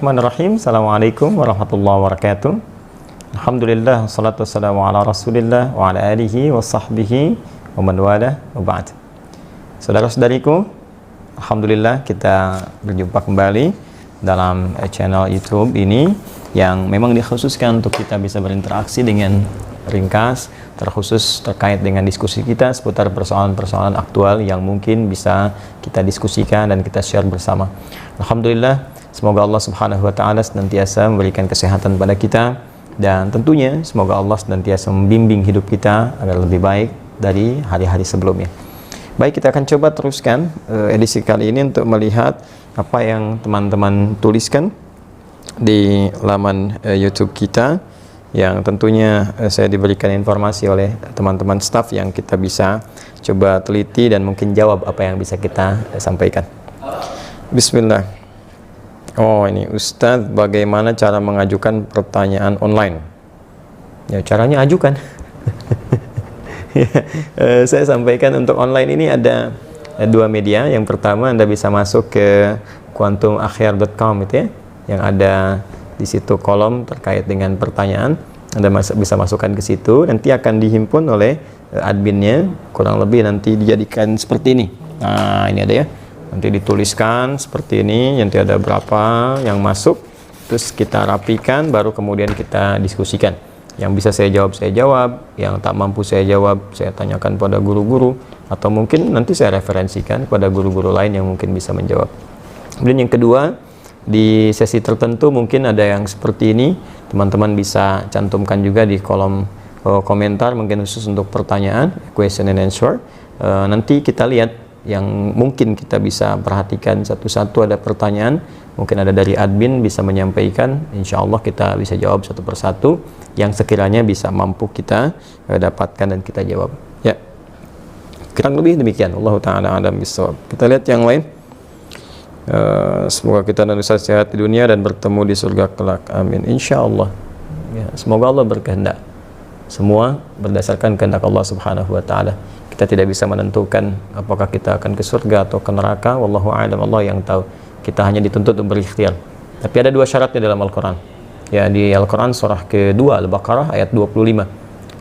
Bismillahirrahmanirrahim. Assalamualaikum warahmatullahi wabarakatuh. Alhamdulillah, wassalatu wassalamu ala rasulillah wa ala alihi wa sahbihi wa man wala wa ba'd. Saudara-saudariku, alhamdulillah kita berjumpa kembali dalam channel YouTube ini yang memang dikhususkan untuk kita bisa berinteraksi dengan ringkas, terkhusus terkait dengan diskusi kita seputar persoalan-persoalan aktual yang mungkin bisa kita diskusikan dan kita share bersama. Alhamdulillah, semoga Allah Subhanahu wa taala senantiasa memberikan kesehatan pada kita, dan tentunya semoga Allah senantiasa membimbing hidup kita agar lebih baik dari hari-hari sebelumnya. Baik, kita akan coba teruskan edisi kali ini untuk melihat apa yang teman-teman tuliskan di laman YouTube kita, yang tentunya saya diberikan informasi oleh teman-teman staff yang kita bisa coba teliti dan mungkin jawab apa yang bisa kita sampaikan. Bismillah. Oh, ini Ustadz, bagaimana cara mengajukan pertanyaan online? Ya, caranya ajukan. Saya sampaikan untuk online ini ada dua media. Yang pertama, Anda bisa masuk ke quantumakhir.com itu ya, yang ada di situ kolom terkait dengan pertanyaan. Anda bisa masukkan ke situ, nanti akan dihimpun oleh adminnya, kurang lebih nanti dijadikan seperti ini. Nah, ini ada ya, nanti dituliskan seperti ini, nanti ada berapa yang masuk, terus kita rapikan, baru kemudian kita diskusikan. Yang bisa saya jawab, yang tak mampu saya jawab, saya tanyakan pada guru-guru, atau mungkin nanti saya referensikan pada guru-guru lain yang mungkin bisa menjawab. Kemudian yang kedua, di sesi tertentu mungkin ada yang seperti ini, teman-teman bisa cantumkan juga di kolom komentar, mungkin khusus untuk pertanyaan, question and answer. Nanti kita lihat yang mungkin kita bisa perhatikan satu-satu, ada pertanyaan, mungkin ada dari admin bisa menyampaikan, insya Allah kita bisa jawab satu persatu yang sekiranya bisa mampu kita dapatkan dan kita jawab. Ya, kurang lebih demikian. Allah Ta'ala a'lam bishawab. Kita lihat yang lain. Semoga kita dan Ustaz sehat di dunia dan bertemu di surga kelak, amin, insya Allah. Ya, semoga Allah berkehendak, semua berdasarkan kehendak Allah Subhanahu wa ta'ala. Kita tidak bisa menentukan apakah kita akan ke surga atau ke neraka, wallahu a'lam, Allah yang tahu. Kita hanya dituntut untuk berikhtiar. Tapi ada dua syaratnya dalam Al-Quran. Ya, di Al-Quran surah kedua Al-Baqarah ayat 25,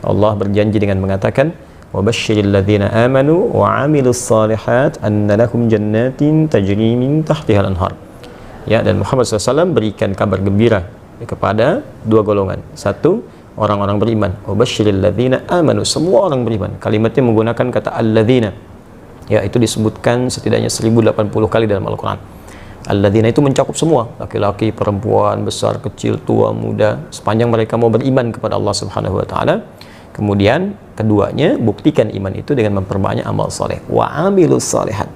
Allah berjanji dengan mengatakan, وَبَشِّرِ الَّذِينَ آمَنُوا وَعَمِلُوا الصَّالِحَاتِ أَنَّ لَهُمْ جَنَّاتٍ تَجْرِي مِنْ تَحْتِهَا الْأَنْهَارُ. Ya, dan Muhammad SAW berikan kabar gembira kepada dua golongan. Satu, orang-orang beriman. وَبَشِّرِ الَّذِينَ آمَنُوا, semua orang beriman. Kalimatnya menggunakan kata alladzina. Ya, itu disebutkan setidaknya 1080 kali dalam Al-Quran. Alladzina itu mencakup semua, laki-laki, perempuan, besar, kecil, tua, muda, sepanjang mereka mau beriman kepada Allah Subhanahu wa ta'ala. Kemudian keduanya, buktikan iman itu dengan memperbanyak amal soleh. Wa amilus solehat.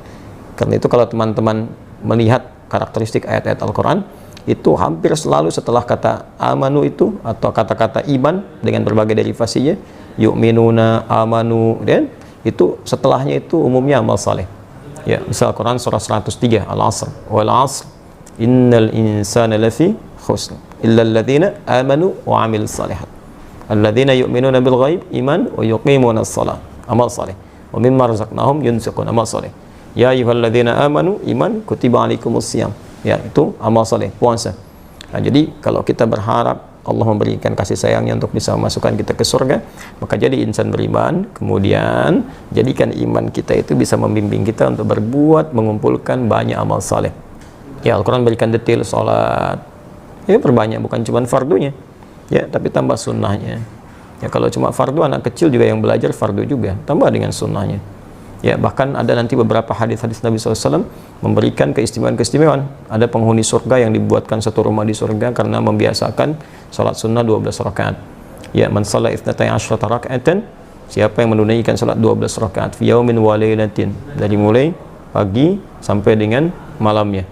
Karena itu kalau teman-teman melihat karakteristik ayat-ayat Al-Quran, itu hampir selalu setelah kata amanu itu, atau kata-kata iman dengan berbagai derivasinya, yu'minuna, amanu, dan itu setelahnya itu umumnya amal soleh. Ya, misal Quran surah 103, Al-Asr, wal asr, innal insana lafi khusr, illa alladhina amanu wa amilus solehat. Alladzina yu'minuna bil ghaib, iman, wa yuqimuna as-shalah, amal saleh, wa mimma razaqnahum yunfiqun, amal saleh. Ya ayyuhalladzina amanu, iman, kutiba alaikumus shiyam. Ya, itu amal saleh, puasa. Nah, jadi kalau kita berharap Allah memberikan kasih sayangnya untuk bisa memasukkan kita ke surga, maka jadi insan beriman, kemudian jadikan iman kita itu bisa membimbing kita untuk berbuat, mengumpulkan banyak amal saleh. Ya, Al-Quran berikan detail salat. Ya, perbanyak, bukan cuma fardunya. Ya, tapi tambah sunnahnya. Ya, kalau cuma fardu, anak kecil juga yang belajar fardu juga, tambah dengan sunnahnya. Ya, bahkan ada nanti beberapa hadis-hadis Nabi SAW memberikan keistimewaan-keistimewaan. Ada penghuni surga yang dibuatkan satu rumah di surga karena membiasakan salat sunnah 12 rakaat. Ya, man shalla 12 raka'atan, siapa yang menunaikan salat 12 rakaat fi yaumin wa lailatin, dari mulai pagi sampai dengan malamnya.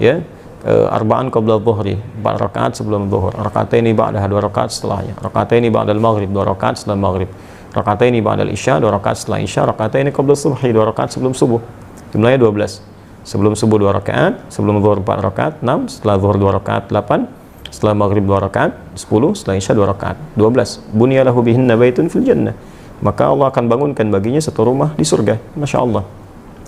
Ya, arba'an qabla dhuhri, 4 rakaat sebelum zuhur, rakataini ba'daha, 2 rakaat setelahnya, rakataini ba'dal maghrib, 2 rakaat setelah maghrib, rakataini ba'dal isya, 2 rakaat setelah isya, rakataini qabla subhi, 2 rakaat sebelum subuh. Jumlahnya 12. Sebelum subuh 2 rakaat, sebelum zuhur 4 rakaat, 6, setelah zuhur 2 rakaat, 8, setelah maghrib 2 rakaat, 10, setelah isya 2 rakaat, 12. Bunyalahu bihinna baitun fil jannah. Maka Allah akan bangunkan baginya satu rumah di surga. Masya Allah.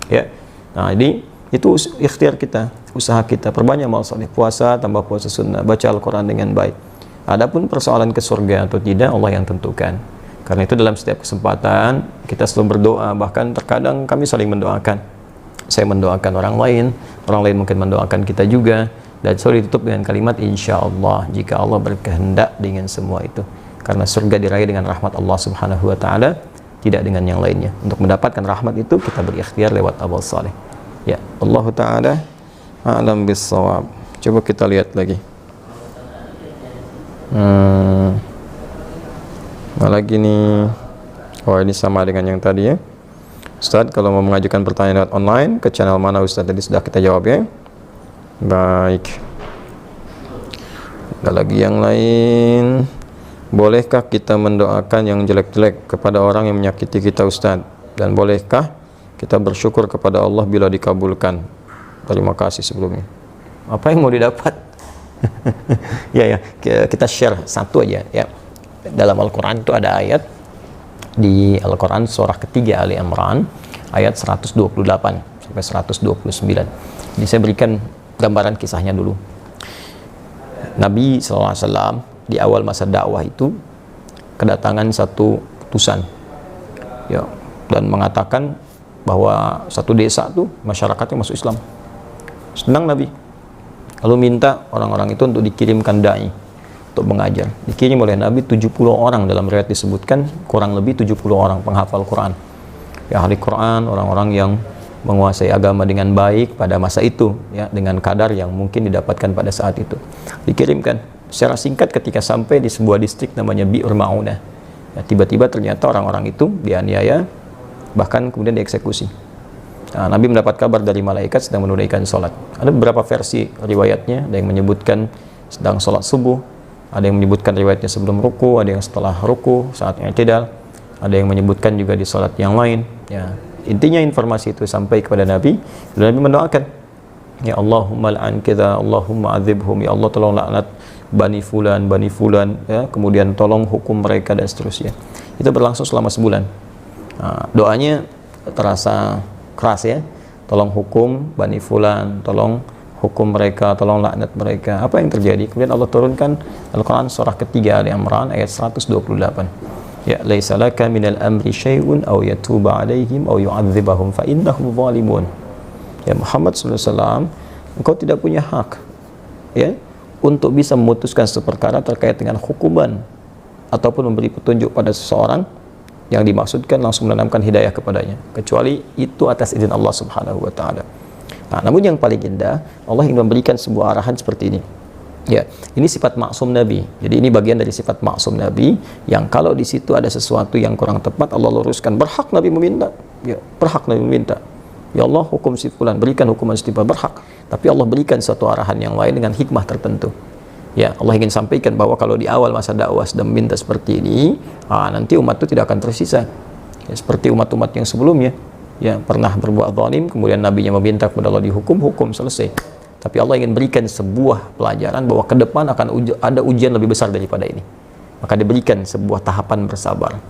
Ya. Nah, jadi itu ikhtiar kita. usaha kita, perbanyak amal saleh, puasa tambah puasa sunnah, baca Al-Quran dengan baik. Adapun persoalan ke surga atau tidak, Allah yang tentukan. Karena itu dalam setiap kesempatan kita selalu berdoa, bahkan terkadang kami saling mendoakan. Saya mendoakan orang lain mungkin mendoakan kita juga, dan selalu ditutup dengan kalimat insya Allah, jika Allah berkehendak dengan semua itu. Karena surga diraih dengan rahmat Allah Subhanahu wa Ta'ala, tidak dengan yang lainnya. Untuk mendapatkan rahmat itu kita berikhtiar lewat amal saleh. Ya, Allah Ta'ala a'lam bissawab. Coba kita lihat lagi. Nah, lagi nih. Oh, ini sama dengan yang tadi ya. Ustaz, kalau mau mengajukan pertanyaan lewat online ke channel mana Ustaz, tadi sudah kita jawab ya. Baik. Ada lagi yang lain. Bolehkah kita mendoakan yang jelek-jelek kepada orang yang menyakiti kita Ustaz? Dan bolehkah kita bersyukur kepada Allah bila dikabulkan? Terima kasih sebelumnya. Apa yang mau didapat? Ya, kita share satu aja ya. Dalam Al-Quran itu ada ayat di Al-Quran surah ketiga Ali Imran ayat 128 sampai 129. Jadi saya berikan gambaran kisahnya dulu. Nabi SAW di awal masa dakwah itu kedatangan satu utusan ya, dan mengatakan bahwa satu desa tuh masyarakatnya masuk Islam. Senang Nabi, lalu minta orang-orang itu untuk dikirimkan dai untuk mengajar. Dikirim oleh Nabi 70 orang, dalam riwayat disebutkan kurang lebih 70 orang penghafal Quran ya, ahli Quran, orang-orang yang menguasai agama dengan baik pada masa itu ya, dengan kadar yang mungkin didapatkan pada saat itu. Dikirimkan secara singkat, ketika sampai di sebuah distrik namanya Bi'ur Ma'unah ya, tiba-tiba ternyata orang-orang itu dianiaya, bahkan kemudian dieksekusi. Nah, Nabi mendapat kabar dari malaikat sedang menunaikan sholat. Ada beberapa versi riwayatnya, ada yang menyebutkan sedang sholat subuh, ada yang menyebutkan riwayatnya sebelum ruku, ada yang setelah ruku saat i'tidal, ada yang menyebutkan juga di sholat yang lain ya. Intinya informasi itu sampai kepada Nabi, dan Nabi mendoakan ya Allahumma al'an kita, Allahumma adzibhum, ya Allah tolong laknat Bani Fulan ya, kemudian tolong hukum mereka dan seterusnya. Itu berlangsung selama sebulan. Nah, doanya terasa keras ya, tolong hukum Bani Fulan, tolong hukum mereka, tolong laknat mereka. Apa yang terjadi? Kemudian Allah turunkan Al-Quran surah ketiga Ali Imran ayat 128 ya, laisa laka minal amri syai'un aw yatuba alaihim aw yu'adzibahum fa innahum zalimun. Ya Muhammad SAW, engkau tidak punya hak ya untuk bisa memutuskan suatu perkara terkait dengan hukuman ataupun memberi petunjuk pada seseorang yang dimaksudkan langsung menanamkan hidayah kepadanya, kecuali itu atas izin Allah Subhanahu wa Ta'ala. Nah, namun yang paling indah, Allah ingin memberikan sebuah arahan seperti ini ya. Ini sifat maksum Nabi, jadi ini bagian dari sifat maksum Nabi yang kalau di situ ada sesuatu yang kurang tepat, Allah luruskan. Berhak Nabi meminta ya, berhak Nabi meminta ya Allah hukum si fulan, berikan hukuman setiba, berhak. Tapi Allah berikan suatu arahan yang lain dengan hikmah tertentu ya. Allah ingin sampaikan bahwa kalau di awal masa dakwah sudah meminta seperti ini, nanti umat itu tidak akan tersisa ya, seperti umat-umat yang sebelumnya ya, pernah berbuat zalim, kemudian nabinya meminta kepada Allah dihukum, hukum selesai. Tapi Allah ingin berikan sebuah pelajaran bahwa ke depan akan ada ujian lebih besar daripada ini. Maka diberikan sebuah tahapan bersabar,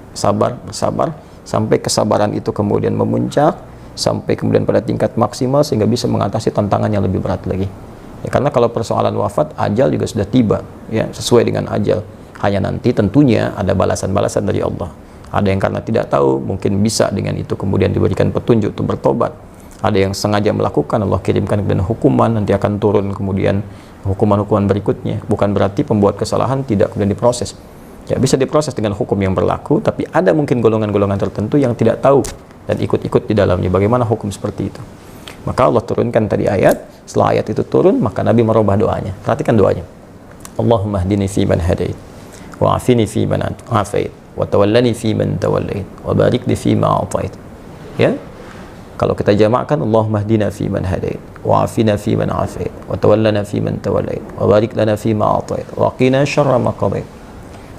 sampai kesabaran itu kemudian memuncak, sampai kemudian pada tingkat maksimal sehingga bisa mengatasi tantangan yang lebih berat lagi ya. Karena kalau persoalan wafat, ajal juga sudah tiba ya, sesuai dengan ajal. Hanya nanti tentunya ada balasan-balasan dari Allah. Ada yang karena tidak tahu, mungkin bisa dengan itu kemudian diberikan petunjuk untuk bertobat. Ada yang sengaja melakukan, Allah kirimkan kemudian hukuman, nanti akan turun kemudian hukuman-hukuman berikutnya. Bukan berarti pembuat kesalahan tidak kemudian diproses ya, bisa diproses dengan hukum yang berlaku, tapi ada mungkin golongan-golongan tertentu yang tidak tahu dan ikut-ikut di dalamnya bagaimana hukum seperti itu. Maka Allah turunkan tadi ayat. Setelah ayat itu turun, maka Nabi merubah doanya. Perhatikan doanya. Allahumma hdini fi man hadait, wa afini fi man afait, wa tawallani fi man tawallait, wa barik li fi ma atait ya. Kalau kita jamakkan, Allahumma hdina fi man hadait, wa afina fi man afait, wa tawallana fi man tawallait, wa barik lana fi ma atait, wa qina syarra ma qadait.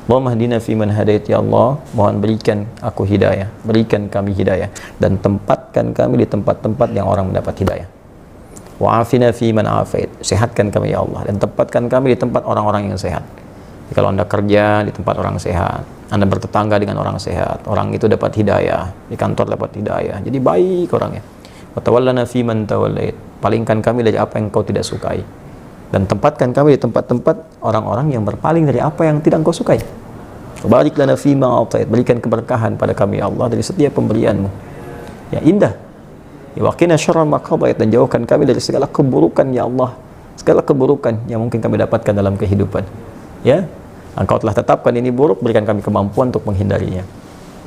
Allahumma hdina fi man hadait, ya Allah, mohon berikan aku hidayah, berikan kami hidayah, dan tempatkan kami di tempat-tempat yang orang mendapat hidayah. Wa afina fi man afait, sehatkan kami ya Allah, dan tempatkan kami di tempat orang-orang yang sehat. Jadi, kalau Anda kerja di tempat orang sehat, Anda bertetangga dengan orang sehat, orang itu dapat hidayah, di kantor dapat hidayah, jadi baik orangnya. Wa tawallana fi man tawallait, palingkan kami dari apa yang Engkau tidak sukai, dan tempatkan kami di tempat-tempat orang-orang yang berpaling dari apa yang tidak Engkau sukai. Barik lana fima a'tait, berikan keberkahan pada kami ya Allah dari setiap pemberian-Mu. Ya indah. Ya waqina syarra ma qadait, dan jauhkan kami dari segala keburukan ya Allah, segala keburukan yang mungkin kami dapatkan dalam kehidupan. Ya, Engkau telah tetapkan ini buruk, berikan kami kemampuan untuk menghindarinya.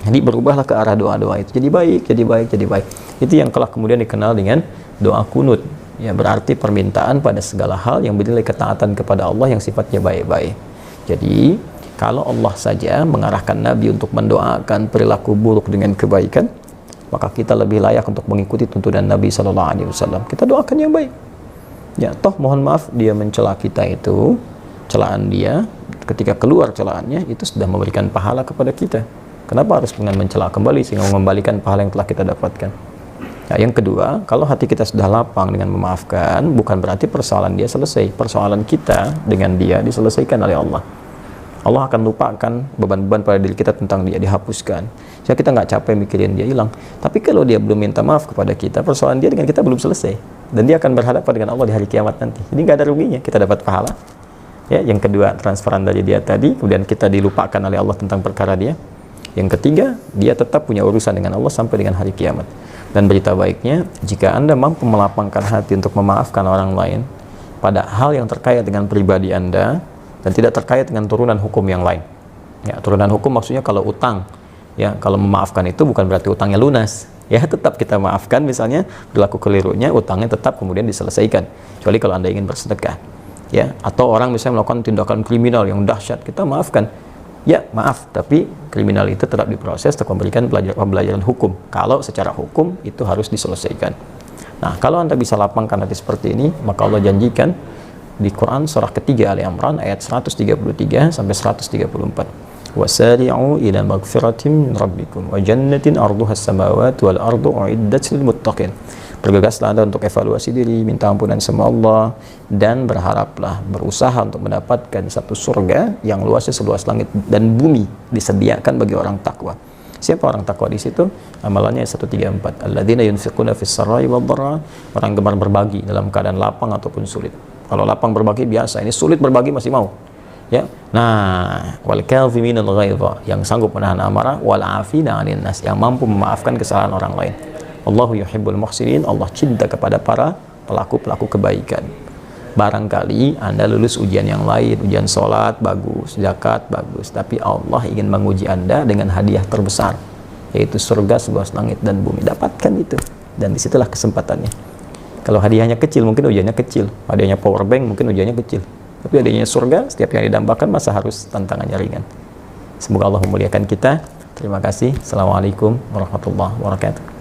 Jadi berubahlah ke arah doa-doa itu. Jadi baik, jadi baik, jadi baik. Itu yang kelak kemudian dikenal dengan doa kunut. Ya, berarti permintaan pada segala hal yang bernilai ketaatan kepada Allah yang sifatnya baik-baik. Jadi kalau Allah saja mengarahkan Nabi untuk mendoakan perilaku buruk dengan kebaikan, maka kita lebih layak untuk mengikuti tuntunan Nabi SAW. Kita doakan yang baik. Ya, toh mohon maaf dia mencela kita itu, celaan dia, ketika keluar celaannya itu sudah memberikan pahala kepada kita. Kenapa harus dengan mencela kembali sehingga mengembalikan pahala yang telah kita dapatkan? Ya, yang kedua, kalau hati kita sudah lapang dengan memaafkan, bukan berarti persoalan dia selesai. Persoalan kita dengan dia diselesaikan oleh Allah. Allah akan lupakan beban-beban pada diri kita tentang dia, dihapuskan. Jadi kita nggak capek mikirin dia hilang. Tapi kalau dia belum minta maaf kepada kita, persoalan dia dengan kita belum selesai. Dan dia akan berhadapan dengan Allah di hari kiamat nanti. Jadi nggak ada ruginya, kita dapat pahala. Ya, yang kedua, transferan dari dia tadi, kemudian kita dilupakan oleh Allah tentang perkara dia. Yang ketiga, dia tetap punya urusan dengan Allah sampai dengan hari kiamat. Dan berita baiknya, jika Anda mampu melapangkan hati untuk memaafkan orang lain pada hal yang terkait dengan pribadi Anda, dan tidak terkait dengan turunan hukum yang lain. Ya, turunan hukum maksudnya kalau utang, ya, kalau memaafkan itu bukan berarti utangnya lunas. Ya, tetap kita maafkan, misalnya berlaku kelirunya, utangnya tetap kemudian diselesaikan. Kecuali kalau Anda ingin bersedekah. Ya, atau orang misalnya melakukan tindakan kriminal yang dahsyat, kita maafkan. Ya, maaf, tapi kriminal itu tetap diproses untuk memberikan pembelajaran hukum. Kalau secara hukum itu harus diselesaikan. Nah, kalau Anda bisa lapangkan hati seperti ini, maka Allah janjikan di Quran surah ketiga Ali Imran ayat 133 sampai 134. Wasari'u ila magfiratin min rabbikum wa jannatin arduha as-samawati wal ardu uiddat lil muttaqin. Bergegaslah Anda untuk evaluasi diri, minta ampunan sama Allah, dan berharaplah, berusaha untuk mendapatkan satu surga yang luasnya seluas langit dan bumi, disediakan bagi orang takwa. Siapa orang takwa di situ? Amalannya 134. Alladzina yunfiquna fis sarai wad dharra, orang gemar berbagi dalam keadaan lapang ataupun sulit. Kalau lapang berbagi biasa, ini sulit berbagi masih mau. Ya. Nah, wal kadhiminal ghaidha, yang sanggup menahan amarah, wal afina 'anil nas, yang mampu memaafkan kesalahan orang lain. Allahu yuhibbul muhsinin, Allah cinta kepada para pelaku-pelaku kebaikan. Barangkali Anda lulus ujian yang lain, ujian sholat bagus, zakat bagus, tapi Allah ingin menguji Anda dengan hadiah terbesar, yaitu surga seluas langit dan bumi. Dapatkan itu, dan disitulah kesempatannya. Kalau hadiahnya kecil, mungkin ujiannya kecil. Hadiahnya power bank, mungkin ujiannya kecil. Tapi hadiahnya surga, setiap yang didambakan masa harus tantangannya ringan. Semoga Allah memuliakan kita. Terima kasih. Assalamualaikum warahmatullahi wabarakatuh.